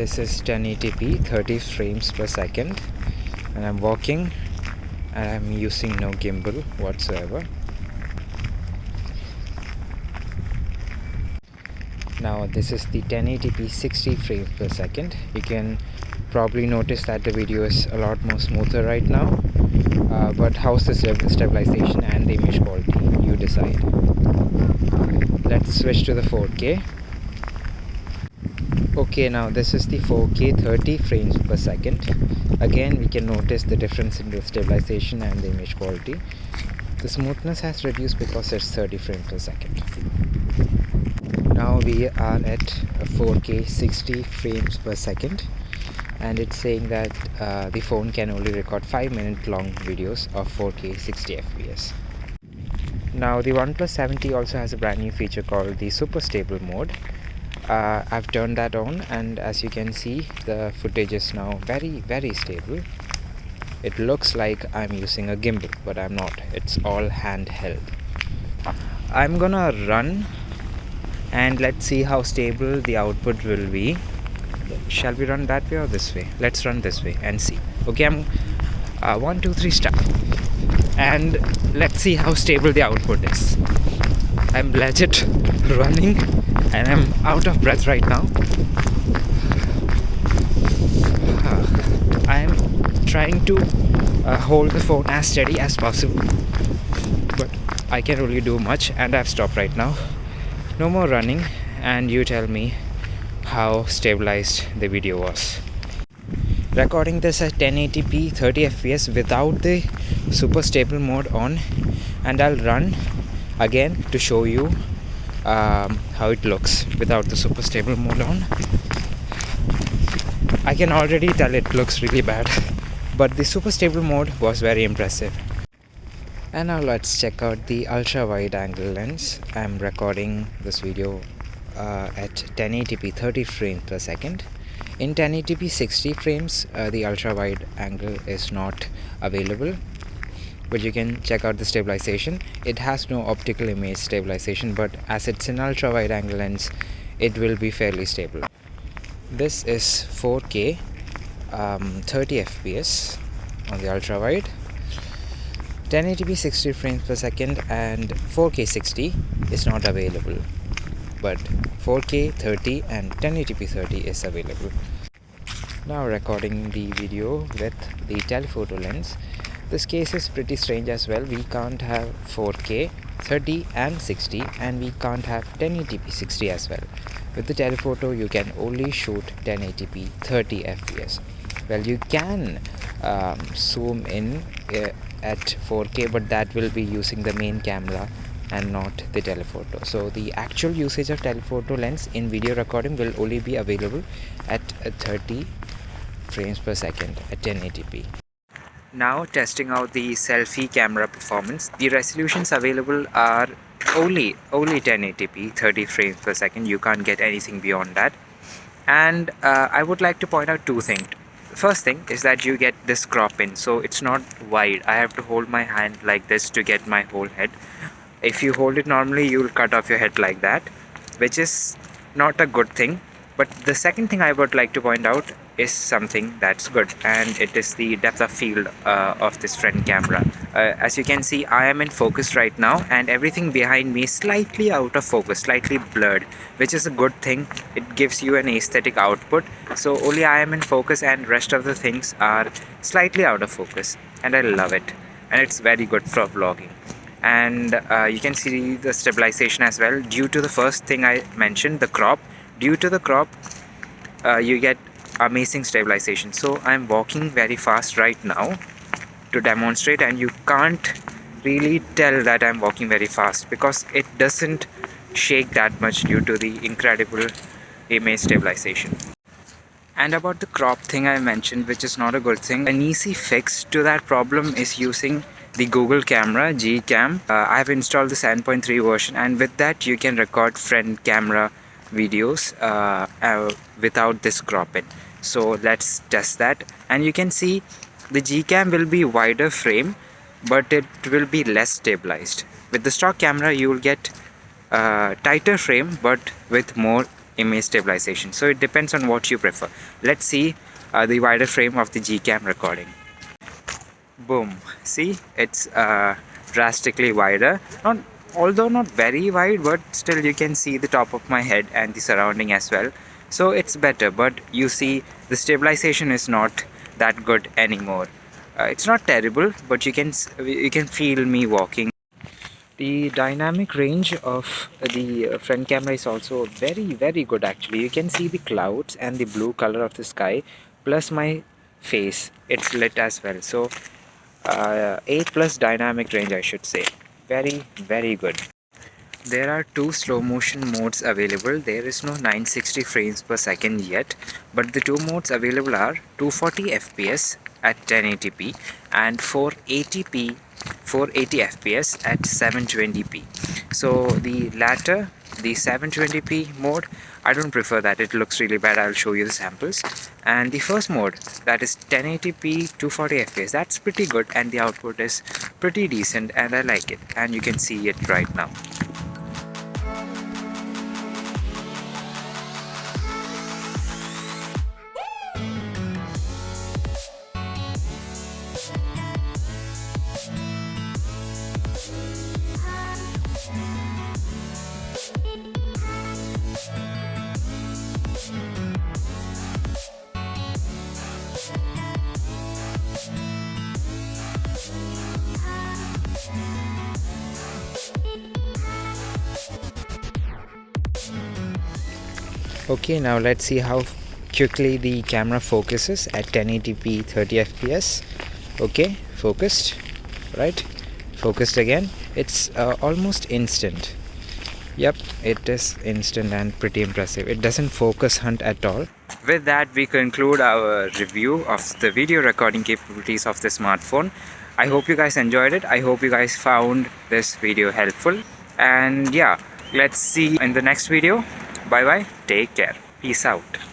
This is 1080p 30 frames per second, and I'm walking and I'm using no gimbal whatsoever. Now this is the 1080p 60 frames per second. You can probably notice that the video is a lot more smoother right now, but how's the stabilization and the image quality? You decide. Let's switch to the 4K. Okay, now this is the 4K 30 frames per second. Again, we can notice the difference in the stabilization and the image quality. The smoothness has reduced because it's 30 frames per second. Now we are at 4K 60 frames per second, and it's saying that the phone can only record 5-minute long videos of 4K 60 fps. Now the Oneplus 7T also has a brand new feature called the super stable mode. I've turned that on, and as you can see, the footage is now very stable. It looks like I'm using a gimbal, but I'm not. It's all handheld. I'm gonna run and let's see how stable the output will be. Shall we run that way or this way? Let's run this way and see. Okay, I'm 1 2 3 start, and let's see how stable the output is. I'm legit running and I'm out of breath right now. I'm trying to hold the phone as steady as possible, but I can't really do much, and I've stopped right now. No more running, and you tell me how stabilized the video was. Recording this at 1080p 30 fps without the super stable mode on, and I'll run again to show you how it looks without the super stable mode on. I can already tell it looks really bad, but the super stable mode was very impressive. And now let's check out the ultra wide angle lens. I'm recording this video at 1080p 30 frames per second. In 1080p 60 frames, the ultra wide angle is not available, but you can check out the stabilization. It has no optical image stabilization, but as it's an ultra wide angle lens, it will be fairly stable. This is 4K 30 fps on the ultra wide, 1080p 60 frames per second, and 4K 60 is not available, but 4K 30 and 1080p 30 is available. Now recording the video with the telephoto lens. This case is pretty strange as well. We can't have 4K 30 and 60, and we can't have 1080p 60 as well. With the telephoto you can only shoot 1080p 30 fps. Well, you can zoom in at 4K, but that will be using the main camera and not the telephoto. So the actual usage of telephoto lens in video recording will only be available at 30 frames per second at 1080p. Now testing out the selfie camera performance. The resolutions available are only 1080p 30 frames per second. You can't get anything beyond that. And I would like to point out two things. First thing is that you get this crop in, so it's not wide. I have to hold my hand like this to get my whole head. If you hold it normally, you will cut off your head like that, which is not a good thing. But the second thing I would like to point out is something that's good, and it is the depth of field of this front camera. As you can see, I am in focus right now, and everything behind me is slightly out of focus, slightly blurred, which is a good thing. It gives you an aesthetic output. So only I am in focus and rest of the things are slightly out of focus, and I love it, and it's very good for vlogging. And you can see the stabilization as well due to the first thing I mentioned, the crop. Due to the crop, you get amazing stabilization. So I'm walking very fast right now to demonstrate, and you can't really tell that I'm walking very fast because it doesn't shake that much due to the incredible image stabilization. And about the crop thing I mentioned, which is not a good thing, an easy fix to that problem is using the Google camera Gcam. I've installed the 7.3 version, and with that you can record front camera videos without this cropping. So let's test that, and you can see the Gcam will be wider frame, but it will be less stabilized. With the stock camera you will get tighter frame but with more image stabilization. So it depends on what you prefer. Let's see the wider frame of the Gcam recording. Boom, see, it's drastically wider, not although not very wide, but still you can see the top of my head and the surrounding as well. So it's better, but you see the stabilization is not that good anymore. It's not terrible, but you can feel me walking. The dynamic range of the front camera is also very good actually. You can see the clouds and the blue color of the sky, plus my face, it's lit as well. So 8 plus dynamic range, I should say. Very good. There are two slow motion modes available. There is no 960 frames per second yet, but the two modes available are 240 fps at 1080p and 480 fps at 720p. So the latter, the 720p mode, I don't prefer that. It looks really bad. I'll show you the samples. And the first mode, that is 1080p 240 fps, that's pretty good, and the output is pretty decent and I like it, and you can see it right now. Okay, now let's see how quickly the camera focuses at 1080p 30 fps. Okay, focused, right? Focused again. It's almost instant. Yep, it is instant and pretty impressive. It doesn't focus hunt at all. With that, we conclude our review of the video recording capabilities of the smartphone. I hope you guys enjoyed it. I hope you guys found this video helpful. And yeah, let's see in the next video. Bye bye. Take care. Peace out.